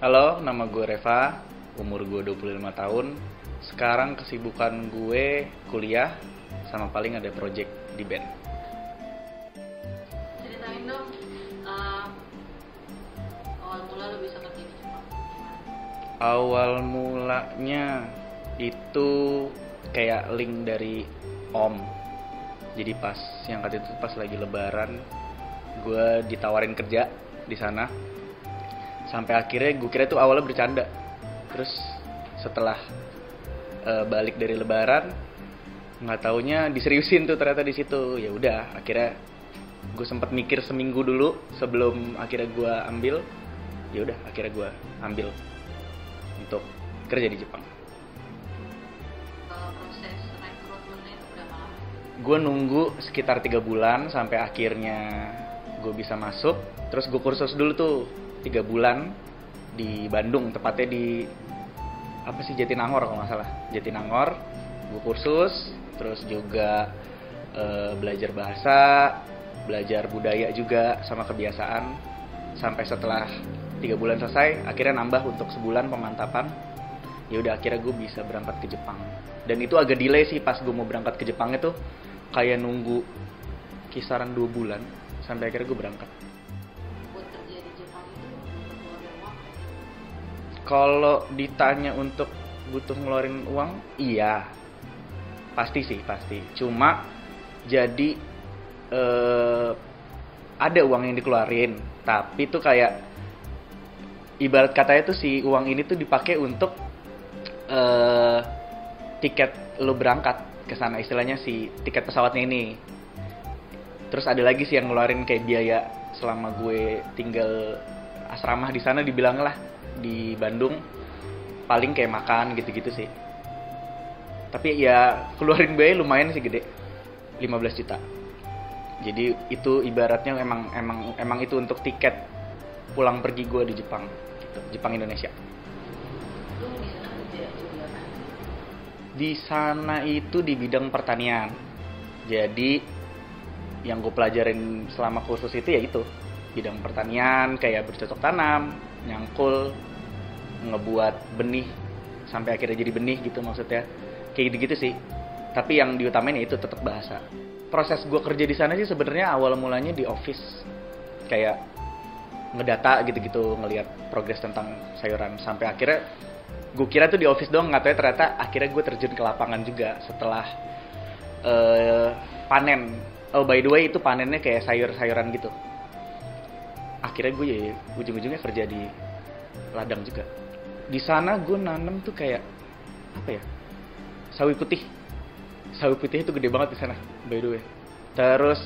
Halo, nama gue Reva, umur gue 25 tahun. Sekarang kesibukan gue kuliah sama paling ada project di band. Ceritain dong, uh, awal mula lo bisa kerja di Jepang gimana? Awal mulanya itu kayak link dari Om. Jadi pas yang kata itu pas lagi lebaran, gue ditawarin kerja di sana. Sampai akhirnya gue kira tuh awalnya bercanda. Terus setelah balik dari lebaran, nggak taunya diseriusin tuh ternyata di situ. Ya udah, akhirnya gue sempat mikir seminggu dulu sebelum akhirnya gue ambil. Ya udah, akhirnya gue ambil untuk kerja di Jepang. Proses rekrutmennya itu berapa lama? Gue nunggu sekitar 3 bulan sampai akhirnya gue bisa masuk. Terus gue kursus dulu tuh 3 bulan di Bandung, tepatnya di Jatinangor kalau nggak salah. Jatinangor, gue kursus, terus juga belajar bahasa, belajar budaya juga sama kebiasaan. Sampai setelah 3 bulan selesai, akhirnya nambah untuk sebulan pemantapan. Ya udah, akhirnya gue bisa berangkat ke Jepang. Dan itu agak delay sih, pas gue mau berangkat ke Jepang itu kayak nunggu kisaran 2 bulan sampai akhirnya gue berangkat. Buat kerja di Jepang itu butuh ngeluarin uang. Kalau ditanya untuk butuh ngeluarin uang, iya, pasti sih, pasti. Cuma jadi ada uang yang dikeluarin, tapi tuh kayak ibarat katanya tuh si uang ini tuh dipakai untuk tiket lo berangkat ke sana, istilahnya si tiket pesawatnya ini. Terus ada lagi sih yang ngeluarin kayak biaya selama gue tinggal asrama di sana, dibilang lah di Bandung, paling kayak makan gitu-gitu sih. Tapi ya keluarin biaya lumayan sih, gede, 15 juta. Jadi itu ibaratnya emang itu untuk tiket pulang pergi gue di Jepang gitu, Jepang Indonesia. Lo di sana kerja jualan apa? Di sana itu di bidang pertanian. Jadi yang gue pelajarin selama kursus itu ya itu, bidang pertanian, kayak bercocok tanam, nyangkul, ngebuat benih sampai akhirnya jadi benih gitu, maksudnya kayak gitu-gitu sih. Tapi yang diutamain ya itu tetap bahasa. Proses gue kerja di sana sih sebenarnya awal mulanya di office, kayak ngedata gitu-gitu, ngelihat progres tentang sayuran. Sampai akhirnya gue kira tuh di office doang, nggak tahu ya ternyata akhirnya gue terjun ke lapangan juga setelah panen. Oh by the way, itu panennya kayak sayur-sayuran gitu. Akhirnya gue ya ujung-ujungnya kerja di ladang juga. Di sana gue nanam tuh kayak apa ya, sawi putih. Sawi putih itu gede banget di sana, by the way. Terus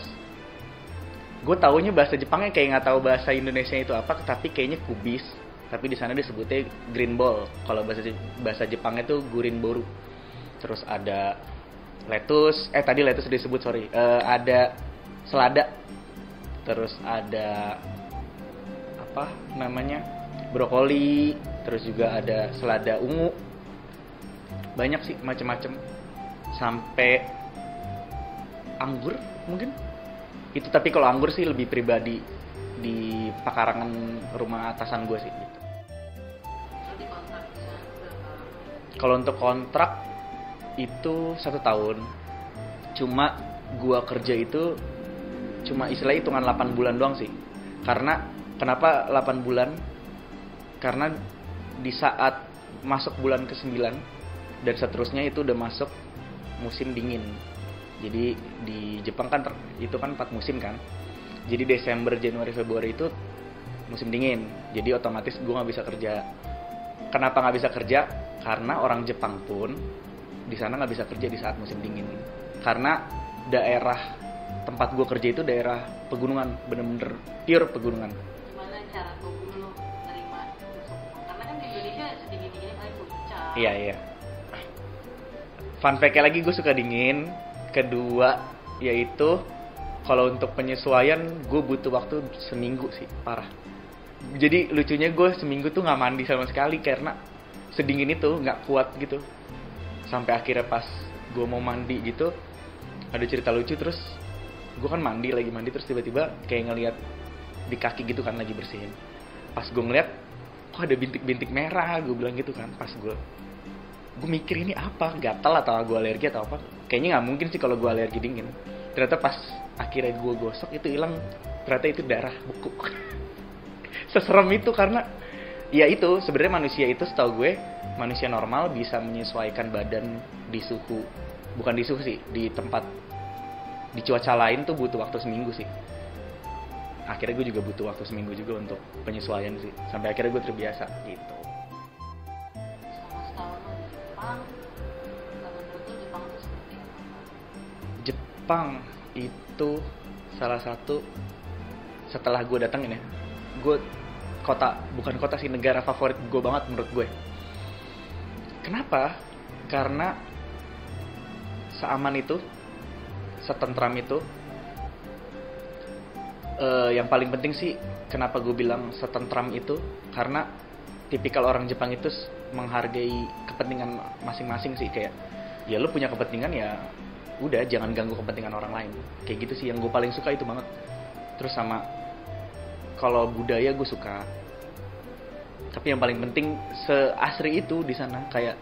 gue taunya bahasa Jepangnya kayak nggak tahu bahasa Indonesia itu apa, tapi kayaknya kubis. Tapi di sana disebutnya green ball. Kalau bahasa Jepangnya itu gurinboru. Terus ada lettuce, tadi lettuce disebut, sorry. Ada selada. Terus ada apa namanya, brokoli. Terus juga ada selada ungu. Banyak sih, macem-macem. Sampai anggur mungkin. Itu tapi kalau anggur sih lebih pribadi di pekarangan rumah atasan gue sih gitu. Lo di kontrak di sana berapa lama? Kalau untuk kontrak itu 1 tahun. Cuma gue kerja itu cuma istilahnya hitungan 8 bulan doang sih. Karena kenapa 8 bulan? Karena di saat masuk bulan ke-9 dan seterusnya itu udah masuk musim dingin. Jadi di Jepang kan itu kan 4 musim kan. Jadi Desember, Januari, Februari itu musim dingin. Jadi otomatis gue nggak bisa kerja. Kenapa nggak bisa kerja? Karena orang Jepang pun di sana nggak bisa kerja di saat musim dingin. Karena daerah tempat gue kerja itu daerah pegunungan, bener-bener pure pegunungan. Gimana cara lo nerima masuk? Karena kan di Indonesia sedingin-dinginnya paling puncak. Iya. Fun fact-nya lagi, gue suka dingin. Kedua yaitu kalau untuk penyesuaian gue butuh waktu seminggu sih, parah. Jadi lucunya gue seminggu tuh nggak mandi sama sekali karena sedingin itu, nggak kuat gitu. Sampai akhirnya pas gue mau mandi gitu, ada cerita lucu. Terus gue kan lagi mandi terus tiba-tiba kayak ngelihat di kaki gitu kan, lagi bersihin. Pas gue ngeliat kok ada bintik-bintik merah, gue bilang gitu kan. Pas gue mikir ini apa, gatal atau gue alergi atau apa. Kayaknya nggak mungkin sih kalau gue alergi dingin. Ternyata pas akhirnya gue gosok itu hilang, ternyata itu darah beku. Seserem itu karena ya itu sebenarnya manusia itu setahu gue manusia normal bisa menyesuaikan badan di suhu, bukan di suhu sih, di tempat, di cuaca lain tuh butuh waktu seminggu sih. Akhirnya gue juga butuh waktu seminggu juga untuk penyesuaian sih, sampai akhirnya gue terbiasa gitu. Selama setahun lo di Jepang, menurut lo Jepang itu seperti apa? Jepang itu salah satu, setelah gue datengin ya, gue bukan kota sih, negara favorit gue banget menurut gue. Kenapa? Karena seaman itu, setentram itu. Yang paling penting sih kenapa gue bilang setentram itu, karena tipikal orang Jepang itu menghargai kepentingan masing-masing sih. Kayak ya lu punya kepentingan ya udah, jangan ganggu kepentingan orang lain, kayak gitu sih. Yang gue paling suka itu banget. Terus sama kalau budaya gue suka, tapi yang paling penting seasri itu di sana, kayak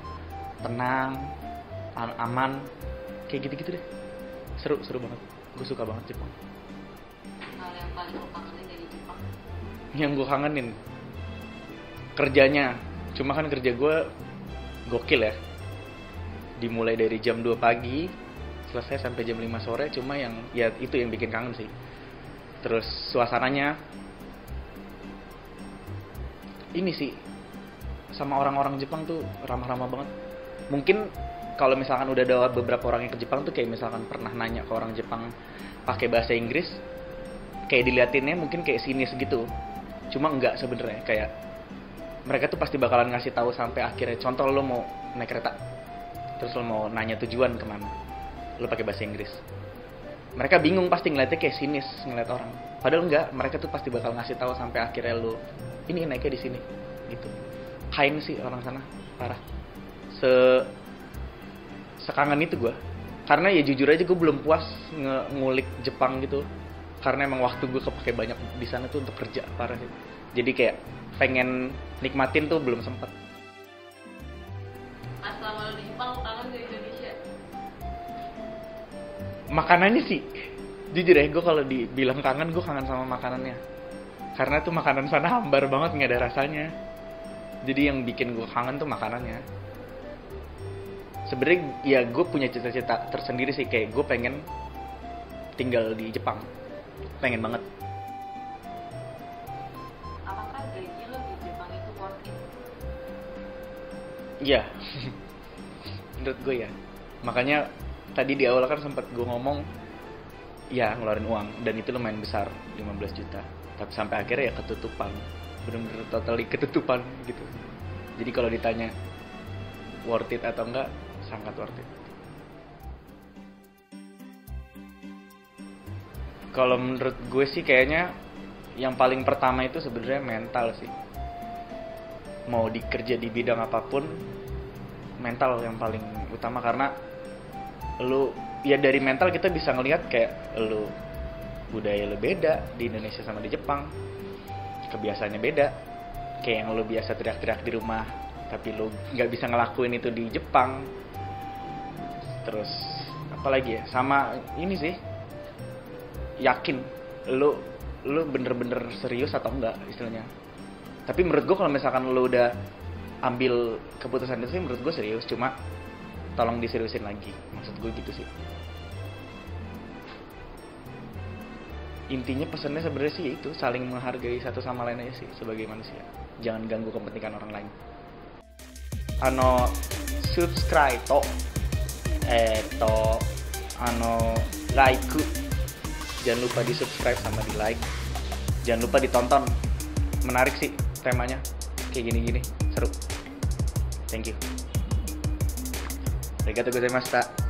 tenang, aman, kayak gitu-gitu deh. Seru banget, gue suka banget Jepang. Hal yang paling lo kangenin dari Jepang? Yang gue kangenin kerjanya, cuma kan kerja gue gokil ya, dimulai dari jam 2 pagi selesai sampai jam 5 sore. Cuma yang ya itu yang bikin kangen sih. Terus suasananya ini sih, sama orang-orang Jepang tuh ramah-ramah banget. Mungkin kalau misalkan udah ada beberapa orang yang ke Jepang tuh, kayak misalkan pernah nanya ke orang Jepang pakai bahasa Inggris, kayak diliatinnya mungkin kayak sinis gitu. Cuma enggak sebenarnya, kayak mereka tuh pasti bakalan ngasih tahu sampai akhirnya. Contoh lo mau naik kereta, terus lo mau nanya tujuan kemana, lo pakai bahasa Inggris, mereka bingung pasti ngeliatnya kayak sinis ngeliat orang. Padahal enggak, mereka tuh pasti bakal ngasih tahu sampai akhirnya lo ini naiknya di sini gitu. Kind sih orang sana, parah. Sekangen itu gue, karena ya jujur aja gue belum puas ngulik Jepang gitu, karena emang waktu gue kepake banyak di sana tuh untuk kerja, parah sih. Jadi kayak pengen nikmatin tuh belum sempet. Selama lo di Jepang, lo kangen dari Indonesia? Makanannya sih, jujur ya, gue kalau dibilang kangen, gue kangen sama makanannya. Karena tuh makanan sana hambar banget, nggak ada rasanya. Jadi yang bikin gue kangen tuh makanannya. Sebenarnya ya gue punya cita-cita tersendiri sih, kayak gue pengen tinggal di Jepang, pengen banget. Apakah gaji lo di Jepang itu worth it? Iya, menurut gue ya. Makanya tadi di awal kan sempat gue ngomong, ya ngeluarin uang, dan itu lumayan besar, 15 juta. Tapi sampai akhirnya ya ketutupan, bener-bener totally ketutupan gitu. Jadi kalau ditanya worth it atau enggak, sangat worth it. Kalau menurut gue sih kayaknya yang paling pertama itu sebenarnya mental sih. Mau dikerja di bidang apapun, mental yang paling utama. Karena lu ya dari mental kita bisa ngelihat kayak lu budaya lu beda di Indonesia sama di Jepang, kebiasaannya beda. Kayak yang lu biasa teriak-teriak di rumah, tapi lu nggak bisa ngelakuin itu di Jepang. Terus apalagi ya, sama ini sih, yakin lu bener-bener serius atau enggak istilahnya. Tapi menurut gue kalau misalkan lu udah ambil keputusan itu sih, menurut gue serius. Cuma tolong diseriusin lagi, maksud gue gitu sih. Intinya pesannya sebenarnya sih itu, saling menghargai satu sama lain aja sih sebagai manusia. Jangan ganggu kepentingan orang lain. Subscribe to like. Jangan lupa di subscribe sama di like. Jangan lupa ditonton. Menarik sih temanya, kayak gini-gini, seru. Thank you. Arigatou gozaimashita.